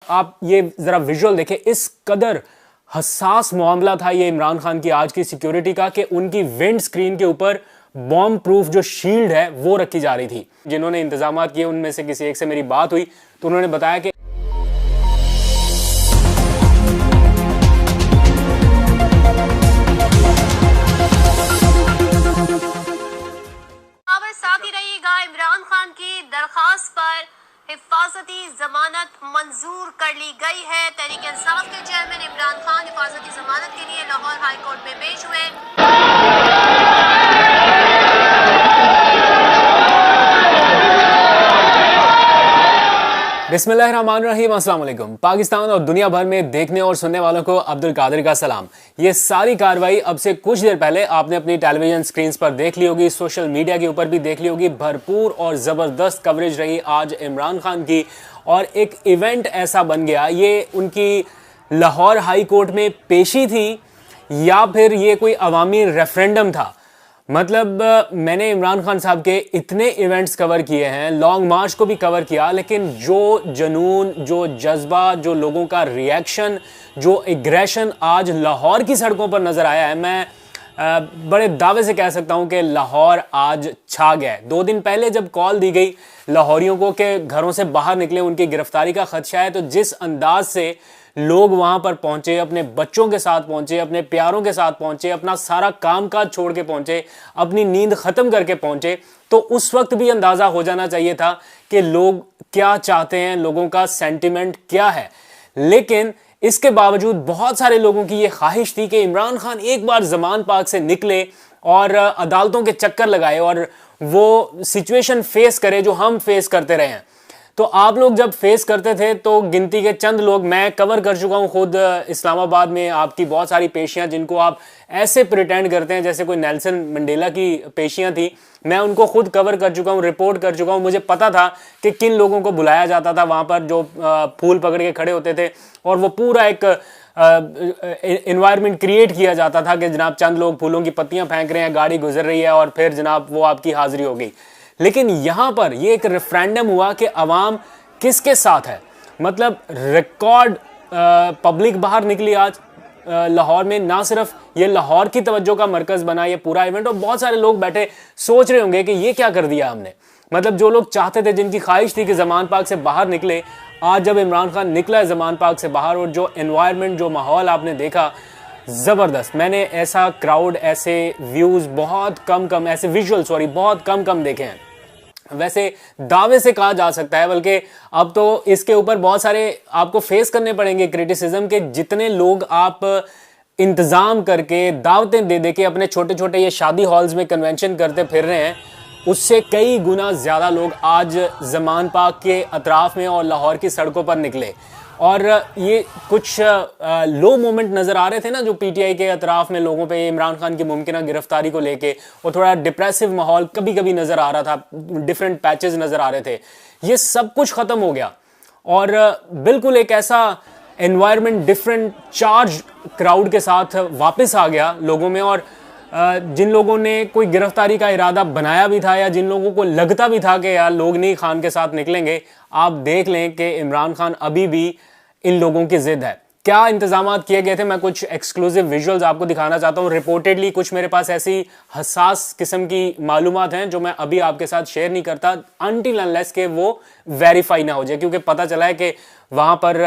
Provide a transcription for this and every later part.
आप ये जरा विजुअल देखें, इस कदर हसास मामला था ये इमरान खान की आज की सिक्योरिटी का कि उनकी विंड स्क्रीन के ऊपर बॉम्ब प्रूफ जो शील्ड है वो रखी जा रही थी। जिन्होंने इंतजाम किए उनमें से किसी एक से मेरी बात हुई तो उन्होंने बताया कि साथ ही रहिएगा। इमरान खान की दरखास्त पर हिफाजती जमानत मंजूर कर ली गई है। तहरीक इंसाफ के चेयरमैन इमरान खान हिफाजती जमानत के लिए लाहौर हाई कोर्ट में पेश हुए। बिस्मिल्लाहिर्रहमानिर्रहीम, अस्सलाम वालेकुम। पाकिस्तान और दुनिया भर में देखने और सुनने वालों को अब्दुल कादिर का सलाम। ये सारी कार्रवाई अब से कुछ देर पहले आपने अपनी टेलीविजन स्क्रीन पर देख ली होगी, सोशल मीडिया के ऊपर भी देख ली होगी। भरपूर और ज़बरदस्त कवरेज रही आज इमरान खान की, और एक इवेंट ऐसा बन गया, ये उनकी लाहौर हाई कोर्ट में पेशी थी या फिर ये कोई अवामी रेफरेंडम था। मतलब मैंने इमरान खान साहब के इतने इवेंट्स कवर किए हैं, लॉन्ग मार्च को भी कवर किया, लेकिन जो जुनून, जो जज्बा, जो लोगों का रिएक्शन, जो एग्रेशन आज लाहौर की सड़कों पर नज़र आया है, मैं बड़े दावे से कह सकता हूं कि लाहौर आज छा गया है। 2 दिन पहले जब कॉल दी गई लाहौरियों को कि घरों से बाहर निकले, उनकी गिरफ्तारी का खदशा है, तो जिस अंदाज से लोग वहां पर पहुंचे, अपने बच्चों के साथ पहुंचे, अपने प्यारों के साथ पहुंचे, अपना सारा कामकाज छोड़ के पहुंचे, अपनी नींद खत्म करके पहुंचे, तो उस वक्त भी अंदाजा हो जाना चाहिए था कि लोग क्या चाहते हैं, लोगों का सेंटिमेंट क्या है। लेकिन इसके बावजूद बहुत सारे लोगों की यह ख्वाहिश थी कि इमरान खान एक बार जमान पाक से निकले और अदालतों के चक्कर लगाए और वो सिचुएशन फेस करे जो हम फेस करते रहे हैं। तो आप लोग जब फेस करते थे तो गिनती के चंद लोग, मैं कवर कर चुका हूं खुद इस्लामाबाद में आपकी बहुत सारी पेशियां जिनको आप ऐसे प्रिटेंड करते हैं जैसे कोई नेल्सन मंडेला की पेशियां थी, मैं उनको खुद कवर कर चुका हूं, रिपोर्ट कर चुका हूं। मुझे पता था कि किन लोगों को बुलाया जाता था वहां पर, जो फूल पकड़ के खड़े होते थे, और वो पूरा एक एनवायरनमेंट क्रिएट किया जाता था कि जनाब चंद लोग फूलों की पत्तियां फेंक रहे हैं, गाड़ी गुजर रही है और फिर जनाब वो आपकी हाजिरी हो गई। लेकिन यहां पर ये एक रेफरेंडम हुआ कि अवाम किसके साथ है। मतलब रिकॉर्ड पब्लिक बाहर निकली आज लाहौर में। ना सिर्फ ये लाहौर की तवज्जो का मरकज बना ये पूरा इवेंट, और बहुत सारे लोग बैठे सोच रहे होंगे कि ये क्या कर दिया हमने। मतलब जो लोग चाहते थे, जिनकी ख्वाहिश थी कि जमान पाक से बाहर निकले, आज जब इमरान खान निकला है जमान पाक से बाहर, और जो एनवायरनमेंट, जो माहौल आपने देखा, जबरदस्त। मैंने ऐसा क्राउड, ऐसे व्यूज बहुत कम ऐसे विजुअल बहुत कम देखे हैं। वैसे दावे से कहा जा सकता है, बल्कि अब तो इसके ऊपर बहुत सारे आपको फेस करने पड़ेंगे क्रिटिसिज्म के। जितने लोग आप इंतजाम करके, दावतें दे दे के अपने छोटे छोटे ये शादी हॉल्स में कन्वेंशन करते फिर रहे हैं, उससे कई गुना ज्यादा लोग आज जमान पाक के अतराफ में और लाहौर की सड़कों पर निकले। और ये कुछ लो मोमेंट नजर आ रहे थे ना, जो पीटीआई के अतराफ में लोगों पे इमरान खान की मुमकिन गिरफ्तारी को लेके, और थोड़ा डिप्रेसिव माहौल कभी कभी नजर आ रहा था, डिफरेंट पैचेस नजर आ रहे थे। ये सब कुछ खत्म हो गया और बिल्कुल एक ऐसा एनवायरनमेंट, डिफरेंट चार्ज क्राउड के साथ वापस आ गया लोगों में। और जिन लोगों ने कोई गिरफ्तारी का इरादा बनाया भी था, या जिन लोगों को लगता भी था कि यार लोग नहीं खान के साथ निकलेंगे, आप देख लें कि इमरान खान अभी भी इन लोगों की जिद है। क्या इंतजाम किए गए थे, मैं कुछ एक्सक्लूसिव विजुअल्स आपको दिखाना चाहता हूं। रिपोर्टेडली कुछ मेरे पास ऐसी हसास किस्म की मालूमात हैं जो मैं अभी आपके साथ शेयर नहीं करता अनटिल अनलेस के वो वेरीफाई ना हो जाए, क्योंकि पता चला है कि वहां पर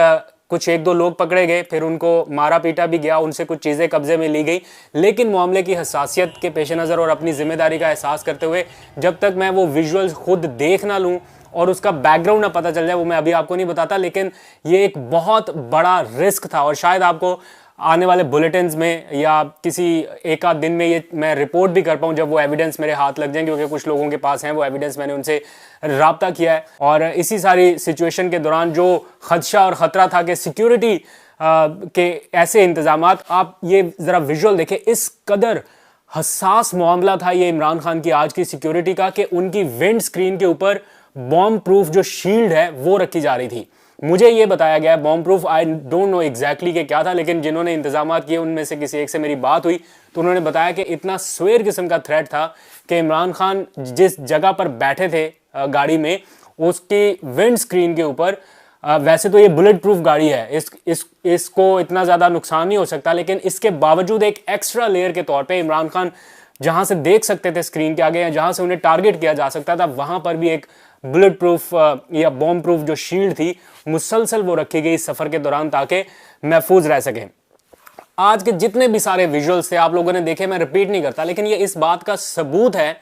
कुछ 1-2 लोग पकड़े गए, फिर उनको मारा पीटा भी गया, उनसे कुछ चीज़ें कब्जे में ली गई। लेकिन मामले की हसासियत के पेश नज़र और अपनी जिम्मेदारी का एहसास करते हुए, जब तक मैं वो विजुअल्स खुद देख ना लूँ और उसका बैकग्राउंड ना पता चल जाए, वो मैं अभी आपको नहीं बताता। लेकिन ये एक बहुत बड़ा रिस्क था, और शायद आपको आने वाले बुलेटिन्स में या किसी एक आध दिन में ये मैं रिपोर्ट भी कर पाऊँ जब वो एविडेंस मेरे हाथ लग जाएंगे, क्योंकि कुछ लोगों के पास हैं वो एविडेंस, मैंने उनसे राब्ता किया है। और इसी सारी सिचुएशन के दौरान जो खदशा और ख़तरा था कि सिक्योरिटी के ऐसे इंतजामात, आप ये ज़रा विजुअल देखें, इस कदर हसास मामला था ये इमरान खान की आज की सिक्योरिटी का कि उनकी विंड स्क्रीन के ऊपर बॉम्ब प्रूफ जो शील्ड है वो रखी जा रही थी। मुझे ये बताया गया है bomb proof, I don't know exactly कि क्या था, लेकिन जिन्होंने इंतजाम किए उनमें से किसी एक से मेरी बात हुई तो उन्होंने बताया कि इतना स्वेर किस्म का थ्रेट था कि इमरान खान जिस जगह पर बैठे थे गाड़ी में, उसकी विंड स्क्रीन के ऊपर वैसे तो ये बुलेट प्रूफ गाड़ी है, इसको इतना ज़्यादा नुकसान नहीं हो सकता, लेकिन इसके बावजूद एक एक्स्ट्रा लेयर के तौर पे इमरान खान जहां से देख सकते थे स्क्रीन के आगे या जहां से उन्हें टारगेट किया जा सकता था, वहां पर भी एक बुलेट प्रूफ या बॉम्ब प्रूफ जो शील्ड थी मुसलसल वो रखी गई इस सफ़र के दौरान ताकि महफूज रह सकें। आज के जितने भी सारे विजुअल्स थे आप लोगों ने देखे, मैं रिपीट नहीं करता, लेकिन ये इस बात का सबूत है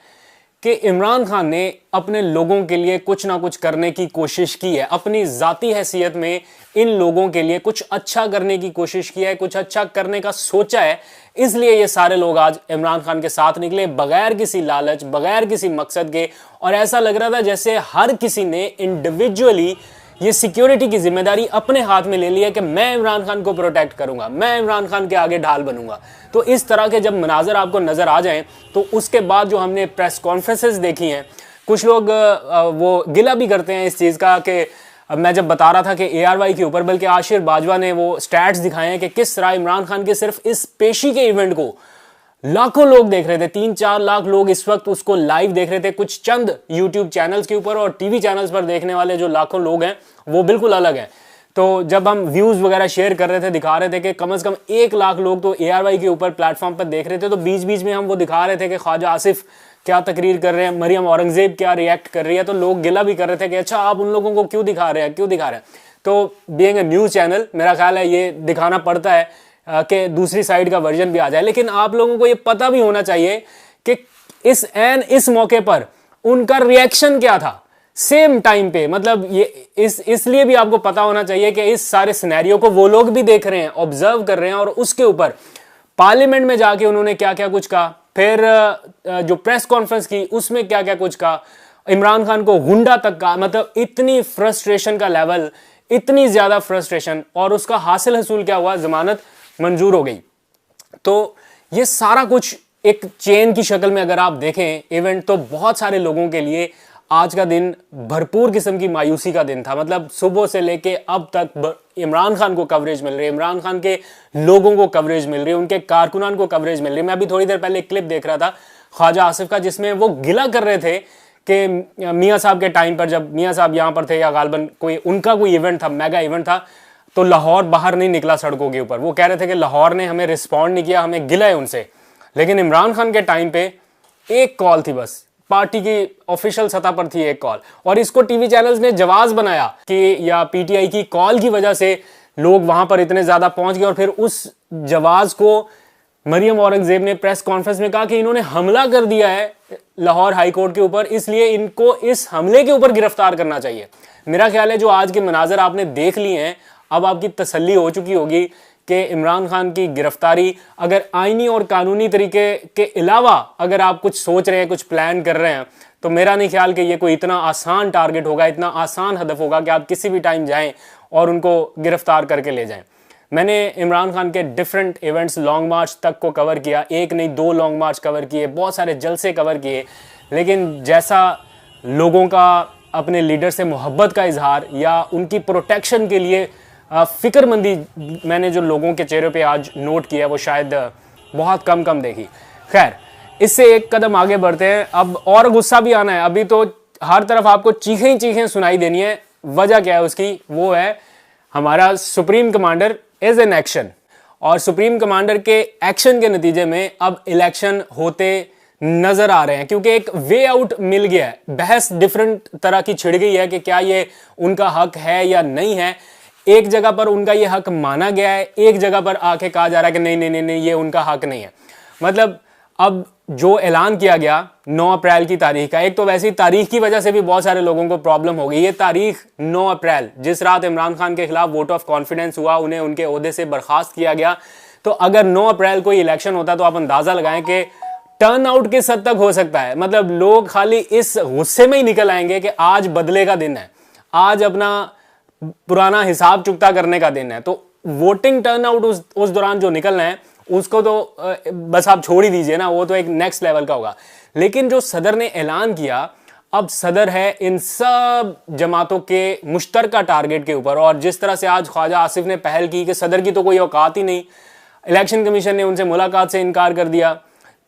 कि इमरान खान ने अपने लोगों के लिए कुछ ना कुछ करने की कोशिश की है, अपनी जाती हैसियत में इन लोगों के लिए कुछ अच्छा करने की कोशिश की है, कुछ अच्छा करने का सोचा है। इसलिए ये सारे लोग आज इमरान खान के साथ निकले बगैर किसी लालच, बगैर किसी मकसद के, और ऐसा लग रहा था जैसे हर किसी ने इंडिविजुअली ये सिक्योरिटी की जिम्मेदारी अपने हाथ में ले लिया कि मैं इमरान खान को प्रोटेक्ट करूंगा, मैं इमरान खान के आगे ढाल बनूंगा। तो इस तरह के जब मनाजर आपको नजर आ जाएं, तो उसके बाद जो हमने प्रेस कॉन्फ्रेंसेस देखी हैं, कुछ लोग वो गिला भी करते हैं इस चीज़ का कि मैं जब बता रहा था कि ARY के ऊपर, बल्कि आशिर बाजवा ने वो स्टैट्स दिखाए हैं कि किस तरह इमरान खान के सिर्फ इस पेशी के इवेंट को लाखों लोग देख रहे थे, 3-4 लाख लोग इस वक्त उसको लाइव देख रहे थे। कुछ चंद यूट्यूब चैनल्स के ऊपर और टीवी चैनल्स पर देखने वाले जो लाखों लोग हैं वो बिल्कुल अलग हैं। तो जब हम व्यूज वगैरह शेयर कर रहे थे, दिखा रहे थे कि कम से कम 1 लाख लोग तो ARY के ऊपर प्लेटफॉर्म पर देख रहे थे, तो बीच बीच में हम वो दिखा रहे थे कि ख्वाजा आसिफ क्या तकरीर कर रहे हैं, मरियम औरंगजेब क्या रिएक्ट कर रही है, तो लोग गिला भी कर रहे थे कि अच्छा आप उन लोगों को क्यों दिखा रहे हैं। तो बीइंग ए न्यूज़ चैनल मेरा ख्याल है ये दिखाना पड़ता है कि दूसरी साइड का वर्जन भी आ जाए, लेकिन आप लोगों को ये पता भी होना चाहिए कि इस मौके पर उनका रिएक्शन क्या था सेम टाइम पे। मतलब ये इसलिए भी आपको पता होना चाहिए कि इस सारे सिनेरियो को वो लोग भी देख रहे हैं, ऑब्जर्व कर रहे हैं, और उसके ऊपर पार्लियामेंट में जाके उन्होंने क्या क्या कुछ कहा, फिर जो प्रेस कॉन्फ्रेंस की उसमें क्या क्या कुछ कहा, इमरान खान को गुंडा तक का, मतलब इतनी फ्रस्ट्रेशन का लेवल, इतनी ज्यादा फ्रस्ट्रेशन, और उसका हासिल हसूल क्या हुआ, जमानत मंजूर हो गई। तो ये सारा कुछ एक चेन की शक्ल में अगर आप देखें इवेंट, तो बहुत सारे लोगों के लिए आज का दिन भरपूर किस्म की मायूसी का दिन था। मतलब सुबह से लेके अब तक इमरान खान को कवरेज मिल रही है, इमरान खान के लोगों को कवरेज मिल रही है, उनके कारकुनान को कवरेज मिल रही है। मैं अभी थोड़ी देर पहले एक क्लिप देख रहा था ख्वाजा आसिफ का, जिसमें वो गिला कर रहे थे कि मियाँ साहब के टाइम पर, जब मियाँ साहब यहाँ पर थे या गालबन उनका कोई इवेंट था, मेगा इवेंट था, तो लाहौर बाहर नहीं निकला सड़कों के ऊपर। वो कह रहे थे कि लाहौर ने हमें रिस्पॉन्ड नहीं किया, हमें गिला है उनसे। लेकिन इमरान खान के टाइम पे एक कॉल थी, बस पार्टी की ऑफिशियल सतह पर थी एक कॉल, और इसको टीवी चैनल्स ने जवाब बनाया कि या PTI की कॉल की वजह से लोग वहां पर इतने ज्यादा पहुंच गए। और फिर उस जवाब को मरियम औरंगजेब ने प्रेस कॉन्फ्रेंस में कहा कि इन्होंने हमला कर दिया है लाहौर हाई कोर्ट के ऊपर, इसलिए इनको इस हमले के ऊपर गिरफ्तार करना चाहिए। मेरा ख्याल है जो आज के मनाजर आपने देख लिए हैं, अब आपकी तसल्ली हो चुकी होगी कि इमरान खान की गिरफ्तारी अगर आईनी और कानूनी तरीके के अलावा अगर आप कुछ सोच रहे हैं, कुछ प्लान कर रहे हैं, तो मेरा नहीं ख्याल कि ये कोई इतना आसान टारगेट होगा, इतना आसान हदफ होगा कि आप किसी भी टाइम जाएं और उनको गिरफ्तार करके ले जाएं। मैंने इमरान खान के डिफरेंट इवेंट्स लॉन्ग मार्च तक को कवर किया, एक नहीं 2 लॉन्ग मार्च कवर किए, बहुत सारे जलसे कवर किए, लेकिन जैसा लोगों का अपने लीडर से मोहब्बत का इजहार या उनकी प्रोटेक्शन के लिए फिक्रमंदी मैंने जो लोगों के चेहरे पे आज नोट किया, वो शायद बहुत कम देखी। खैर, इससे एक कदम आगे बढ़ते हैं। अब और गुस्सा भी आना है, अभी तो हर तरफ आपको चीखें ही चीखें सुनाई देनी है। वजह क्या है उसकी, वो है हमारा supreme commander is an action, और सुप्रीम कमांडर के एक्शन के नतीजे में अब इलेक्शन होते नजर आ रहे हैं, क्योंकि एक वे आउट मिल गया है। बहस डिफरेंट तरह की छिड़ गई है कि क्या ये उनका हक है या नहीं है। एक जगह पर उनका ये हक माना गया है, एक जगह पर आके कहा जा रहा है कि नहीं नहीं नहीं नहीं ये उनका हक नहीं है। मतलब अब जो ऐलान किया गया 9 अप्रैल की तारीख का, एक तो वैसी तारीख की वजह से भी बहुत सारे लोगों को प्रॉब्लम हो गई। ये तारीख 9 अप्रैल, जिस रात इमरान खान के खिलाफ वोट ऑफ कॉन्फिडेंस हुआ, उन्हें उनके ओहदे से बर्खास्त किया गया, तो अगर 9 अप्रैल को इलेक्शन होता तो आप अंदाजा लगाएं कि टर्न आउट किस हद तक हो सकता है। मतलब लोग खाली इस गुस्से में ही निकल आएंगे कि आज बदले का दिन है, आज अपना पुराना हिसाब चुकता करने का दिन है। तो वोटिंग टर्नआउट उस दौरान जो निकलना है उसको तो बस आप छोड़ ही दीजिए ना, वो तो एक नेक्स्ट लेवल का होगा। लेकिन जो सदर ने ऐलान किया, अब सदर है इन सब जमातों के मुश्तरका टारगेट के ऊपर, और जिस तरह से आज ख्वाजा आसिफ ने पहल की कि सदर की तो कोई औकात ही नहीं, इलेक्शन कमीशन ने उनसे मुलाकात से इनकार कर दिया,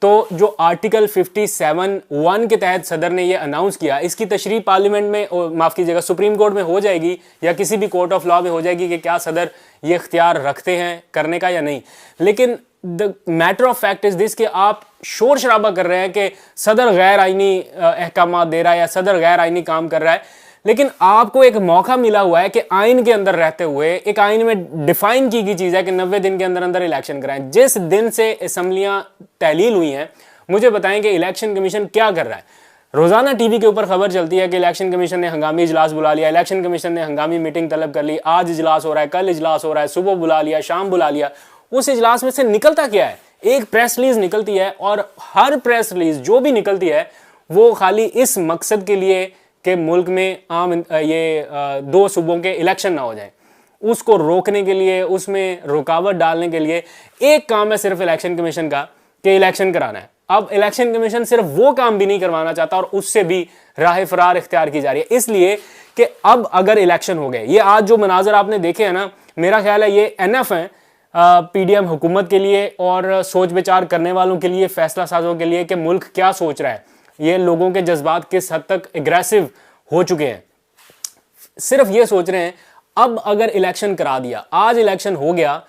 तो जो आर्टिकल 57(1) के तहत सदर ने ये अनाउंस किया, इसकी तशरीह पार्लियामेंट में, माफ़ कीजिएगा, सुप्रीम कोर्ट में हो जाएगी या किसी भी कोर्ट ऑफ लॉ में हो जाएगी कि क्या सदर ये इख्तियार रखते हैं करने का या नहीं। लेकिन the matter of fact is this कि आप शोर शराबा कर रहे हैं कि सदर गैर आइनी अहकाम दे रहा है या सदर गैर आइनी काम कर रहा है, लेकिन आपको एक मौका मिला हुआ है कि आइन के अंदर रहते हुए, एक आइन में डिफाइन की गई चीज़ है कि 90 दिन के अंदर अंदर इलेक्शन कराएं। जिस दिन से असम्बलियां तहलील हुई हैं, मुझे बताएं कि इलेक्शन कमीशन क्या कर रहा है। रोजाना टीवी के ऊपर खबर चलती है कि इलेक्शन कमीशन ने हंगामी इजलास बुला लिया, इलेक्शन कमीशन ने हंगामी मीटिंग तलब कर ली, आज इजलास हो रहा है, कल इजलास हो रहा है, सुबह बुला लिया, शाम बुला लिया। उस इजलास में से निकलता क्या है? एक प्रेस रिलीज निकलती है, और हर प्रेस रिलीज जो भी निकलती है वो खाली इस मकसद के लिए कि मुल्क में आम ये 2 सूबों के इलेक्शन ना हो जाए, उसको रोकने के लिए, उसमें रुकावट डालने के लिए एक काम है सिर्फ इलेक्शन कमीशन का कि इलेक्शन कराना है। अब इलेक्शन कमीशन सिर्फ वो काम भी नहीं करवाना चाहता और उससे भी राह फरार इख्तियार की जा रही है, इसलिए कि अब अगर इलेक्शन हो गए, ये आज जो मनाजर आपने देखे हैं ना, मेरा ख्याल है ये एनएफ है पीडीएम हुकूमत के लिए और सोच विचार करने वालों के लिए, फैसला साजों के लिए कि मुल्क क्या सोच रहा है, ये लोगों के जज्बात किस हद तक एग्रेसिव हो चुके हैं। सिर्फ ये सोच रहे हैं अब अगर इलेक्शन करा दिया, आज इलेक्शन हो गया,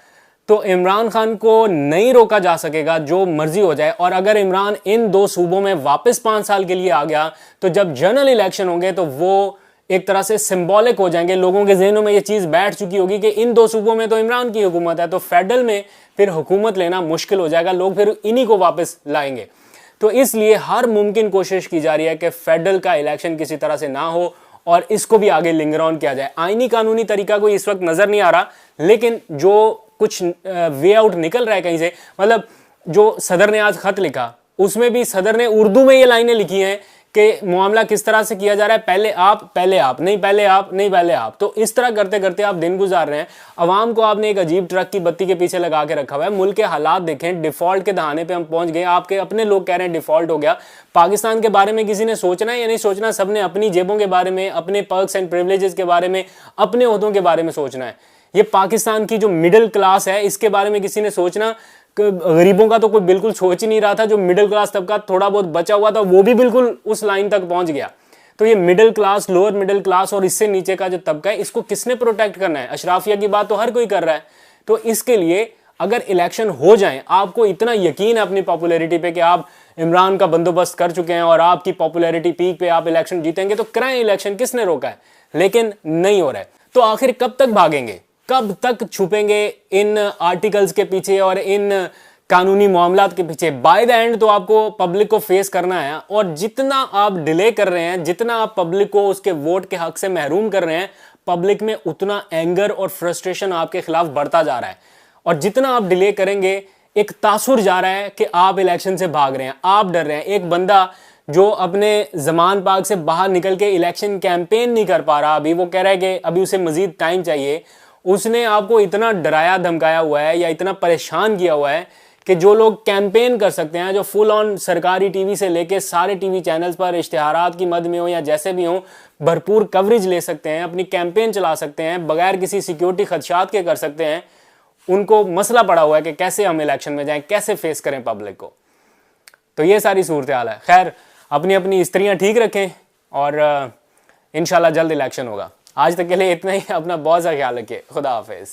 तो इमरान खान को नहीं रोका जा सकेगा, जो मर्जी हो जाए। और अगर इमरान इन 2 सूबों में वापस 5 साल के लिए आ गया, तो जब जनरल इलेक्शन होंगे तो वो एक तरह से सिंबॉलिक हो जाएंगे, लोगों के जहनों में ये चीज बैठ चुकी होगी कि इन 2 सूबों में तो इमरान की हुकूमत है, तो फेडरल में फिर हुकूमत लेना मुश्किल हो जाएगा, लोग फिर इन्हीं को वापस लाएंगे। तो इसलिए हर मुमकिन कोशिश की जा रही है कि फेडरल का इलेक्शन किसी तरह से ना हो और इसको भी आगे लिंगर ऑन किया जाए। आईनी कानूनी तरीका कोई इस वक्त नजर नहीं आ रहा, लेकिन जो कुछ वे आउट निकल रहा है कहीं से, मतलब जो सदर ने आज खत लिखा उसमें भी सदर ने उर्दू में ये लाइनें लिखी हैं कि मामला किस तरह से किया जा रहा है, पहले आप, नहीं पहले आप, नहीं पहले आप। तो इस तरह करते करते आप दिन गुजार रहे हैं। अवाम को आपने एक अजीब ट्रक की बत्ती के पीछे लगा के रखा हुआ है। मुल्क के हालात देखें, डिफॉल्ट के दहाने पे हम पहुंच गए। आपके अपने लोग कह रहे हैं डिफॉल्ट हो गया। पाकिस्तान के बारे में किसी ने सोचना है या नहीं सोचना? सबने अपनी जेबों के बारे में, अपने पर्क्स एंड प्रिविलेजेस के बारे में, अपने ओहदों के बारे में सोचना है। ये पाकिस्तान की जो मिडिल क्लास है, इसके बारे में किसी ने सोचना? गरीबों का तो कोई बिल्कुल सोच ही नहीं रहा था। जो मिडिल क्लास तबका थोड़ा बहुत बचा हुआ था वो भी बिल्कुल उस लाइन तक पहुंच गया। तो ये middle class, lower middle class और इससे नीचे का जो तबका है, इसको किसने प्रोटेक्ट करना है? अशराफिया की बात तो हर कोई कर रहा है। तो इसके लिए अगर इलेक्शन हो जाए, आपको इतना यकीन है अपनी पॉपुलैरिटी पे कि आप इमरान का बंदोबस्त कर चुके हैं और आपकी पॉपुलैरिटी पीक पे, आप इलेक्शन जीतेंगे, तो कराएं इलेक्शन। किसने रोका है? लेकिन नहीं हो रहा है। तो आखिर कब तक भागेंगे, कब तक छुपेंगे इन आर्टिकल्स के पीछे और इन कानूनी मामलात के पीछे? बाय द एंड तो आपको पब्लिक को फेस करना है, और जितना आप डिले कर रहे हैं, जितना आप पब्लिक को उसके वोट के हक से महरूम कर रहे हैं, पब्लिक में उतना एंगर और फ्रस्ट्रेशन आपके खिलाफ बढ़ता जा रहा है। और जितना आप डिले करेंगे, एक तासुर जा रहा है कि आप इलेक्शन से भाग रहे हैं, आप डर रहे हैं। एक बंदा जो अपने जमान पाक से बाहर निकल के इलेक्शन कैंपेन नहीं कर पा रहा, अभी वो कह रहा है कि अभी उसे मजीद टाइम चाहिए, उसने आपको इतना डराया धमकाया हुआ है या इतना परेशान किया हुआ है कि जो लोग कैंपेन कर सकते हैं, जो फुल ऑन सरकारी टीवी से लेके सारे टीवी चैनल्स पर इश्तिहारात की मद में हो या जैसे भी हो, भरपूर कवरेज ले सकते हैं, अपनी कैंपेन चला सकते हैं, बगैर किसी सिक्योरिटी खदशात के कर सकते हैं, उनको मसला पड़ा हुआ है कि कैसे हम इलेक्शन में जाएं, कैसे फेस करें पब्लिक को। तो ये सारी सूरत हाल है। खैर, अपनी अपनी स्त्रियां ठीक रखें और इंशाल्लाह जल्द इलेक्शन होगा। आज तक के लिए इतना ही। अपना बहुत सा ख्याल रखिए। खुदा हाफिज।